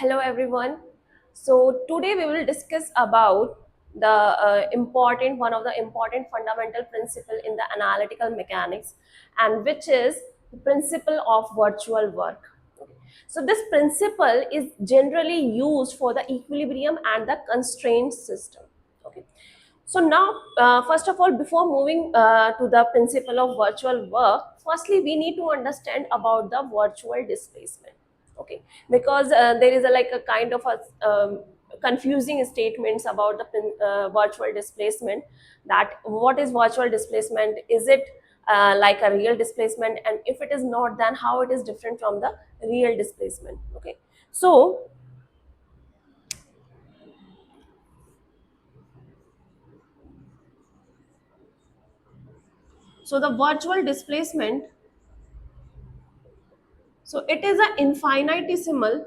Hello everyone. Today we will discuss about the important one of the important fundamental principle in the analytical mechanics, and which is the principle of virtual work. Okay. So this principle is generally used for the equilibrium and the constraint system. Okay. So now, first of all, before moving to the principle of virtual work, firstly we need to understand about the virtual displacement. Okay, because there is like a kind of a confusing statements about the virtual displacement. That what is virtual displacement? Is it like a real displacement? And if it is not, then how it is different from the real displacement? Okay, so the virtual displacement, so it is an infinitesimal,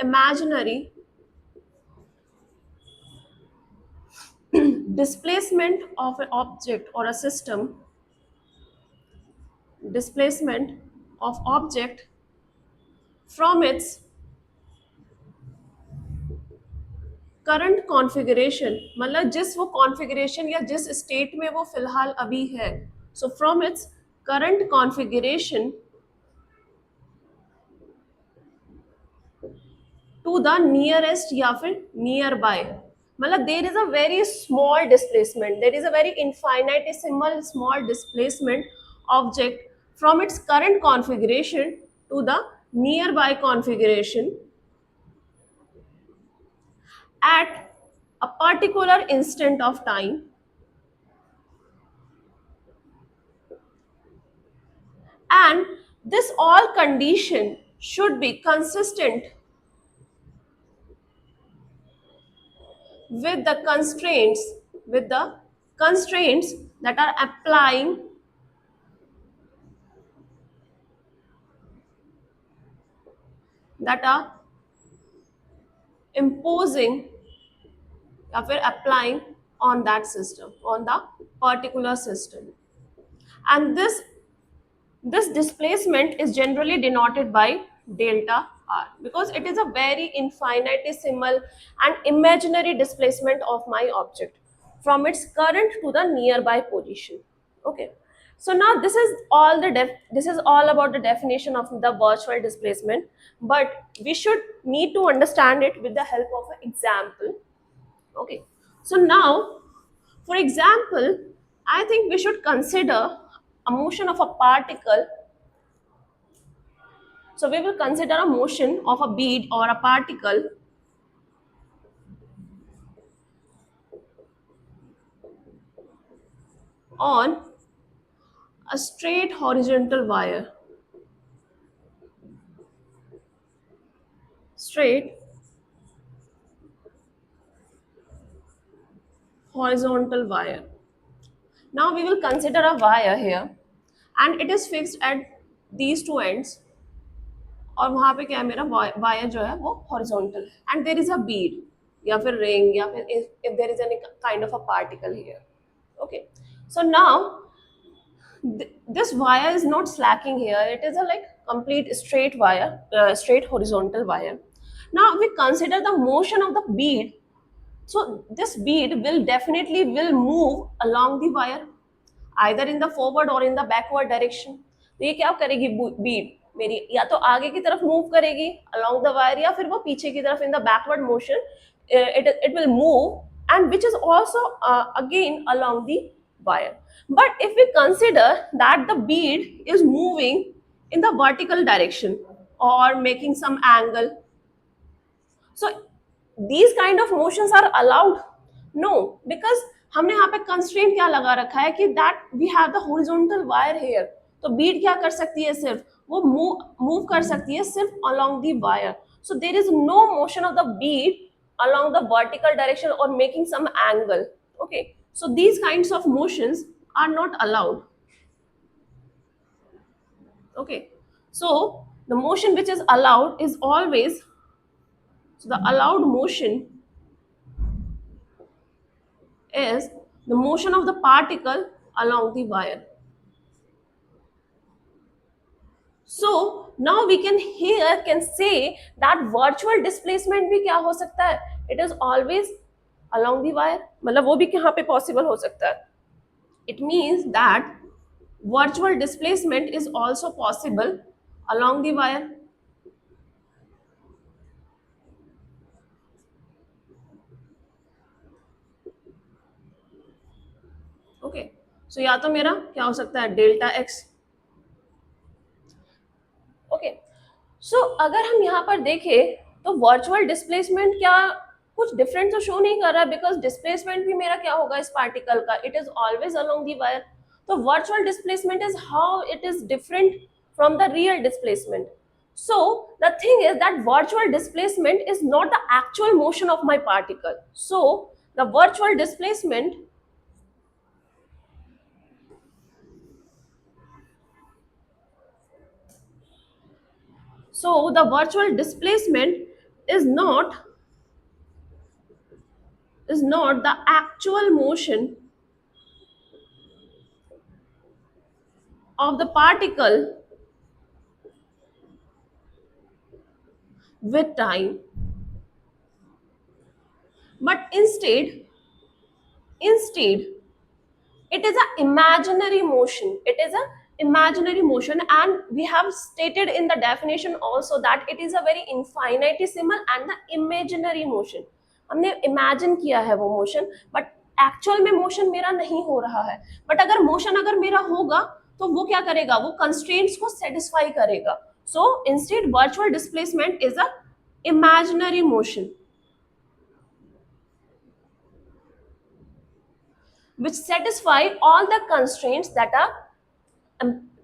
imaginary displacement of an object or a system, displacement of object from its current configuration, मतलब जिस वो configuration या जिस state में वो फिलहाल अभी है, so from its current configuration to the nearest या फिर नियर बाय, मतलब there is a very small displacement, there is a very infinitesimal small displacement object from its current configuration to the nearby configuration at a particular instant of time, and this all condition should be consistent with the constraints that are applying, that are imposing या फिर applying on that system, on the particular system. And this displacement is generally denoted by delta r, because it is a very infinitesimal and imaginary displacement of my object from its current to the nearby position. Okay, so now this is all about the definition of the virtual displacement, but we should need to understand it with the help of an example. Okay, so now, for example, I think we should consider a motion of a particle. So we will consider a motion of a bead or a particle on a straight horizontal wire. Straight horizontal wire. Now we will consider a wire here, and it is fixed at these two ends. और वहाँ पे क्या है, मेरा wire जो है वो horizontal है, and there is a bead या फिर रिंग या फिर if there is any kind of a particle here. Okay, so now this wire is not slacking here, it is a like complete straight wire, straight horizontal wire. Now we consider the motion of the bead. So this bead will definitely will move along the wire, either in the forward or in the backward direction. तो ये क्या करेगी, बीड मेरी या तो आगे की तरफ मूव करेगी along the wire, या फिर वो पीछे की तरफ in the backward motion, it will move, and which is also again along the wire. But if we consider that the bead is moving in the vertical direction or making some angle, so these kind of motions are allowed? No, because हमने यहाँ पे constraint क्या लगा रखा है कि that we have the horizontal wire here, तो bead क्या कर सकती है, सिर्फ वो मूव कर सकती है सिर्फ along the wire. So there is no motion of the bead along the vertical direction or making some angle. Okay, so these kinds of motions are not allowed. Okay, so the motion which is allowed is always, so the allowed motion is the motion of the particle along the wire. So now we can here can say that virtual displacement भी क्या हो सकता है? It is always along the wire. मतलब वो भी कहाँ पे possible हो सकता है? It means that virtual displacement is also possible along the wire. Okay. So या तो मेरा क्या हो सकता है? Delta x. ओके सो अगर हम यहाँ पर देखें तो वर्चुअल डिस्प्लेसमेंट क्या कुछ डिफरेंट तो शो नहीं कर रहा है, बिकॉज डिस्प्लेसमेंट भी मेरा क्या होगा इस पार्टिकल का, it is always along the wire. तो virtual displacement is how it is different from the real displacement. So the thing is that virtual displacement is not the actual motion of my particle. So the virtual displacement so the virtual displacement is not the actual motion of the particle with time, but instead it is an imaginary motion. It is a imaginary motion, and we have stated in the definition also that it is a very infinitesimal and the imaginary motion. हमने imagine किया है वो motion, but actual में motion मेरा नहीं हो रहा है. बट अगर मोशन अगर मेरा होगा तो वो क्या करेगा, वो कंस्ट्रेंट्स को सेटिस्फाई करेगा. So instead virtual displacement is a imaginary motion which satisfy all the constraints that are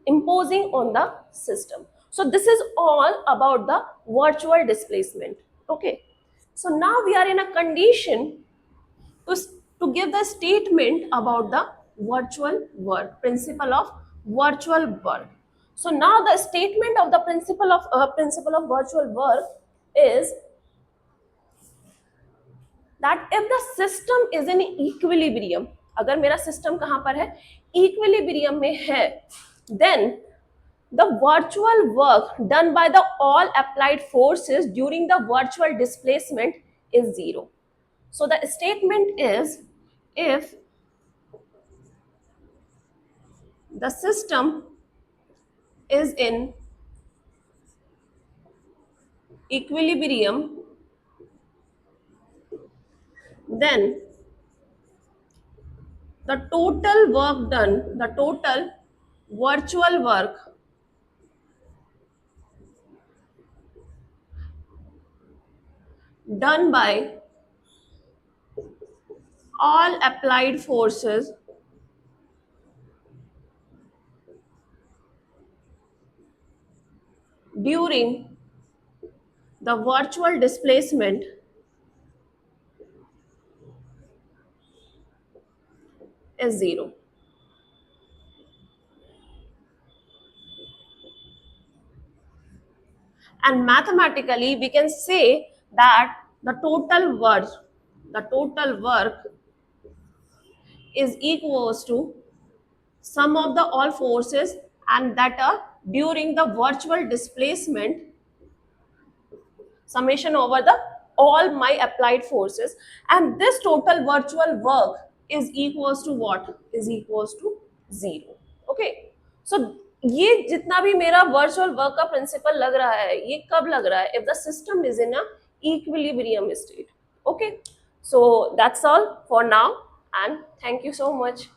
imposing on the system. So this is all about the virtual displacement. Okay, so now we are in a condition to, to give the statement about the virtual work, principle of virtual work. So now the statement of the principle of virtual work is that if the system is in equilibrium, अगर मेरा system कहाँ पर है, equilibrium में है, then the virtual work done by the all applied forces during the virtual displacement is zero. So the statement is, if the system is in equilibrium, then the total work done, the total virtual work done by all applied forces during the virtual displacement is zero. And mathematically we can say that the total work is equals to sum of the all forces and that are during the virtual displacement, summation over the all my applied forces, and this total virtual work is equals to what, is equals to zero. Okay, so ये जितना भी मेरा virtual work का principal लग रहा है, ये कब लग रहा है, if the system is in a equilibrium state. Okay, so that's all for now and thank you so much.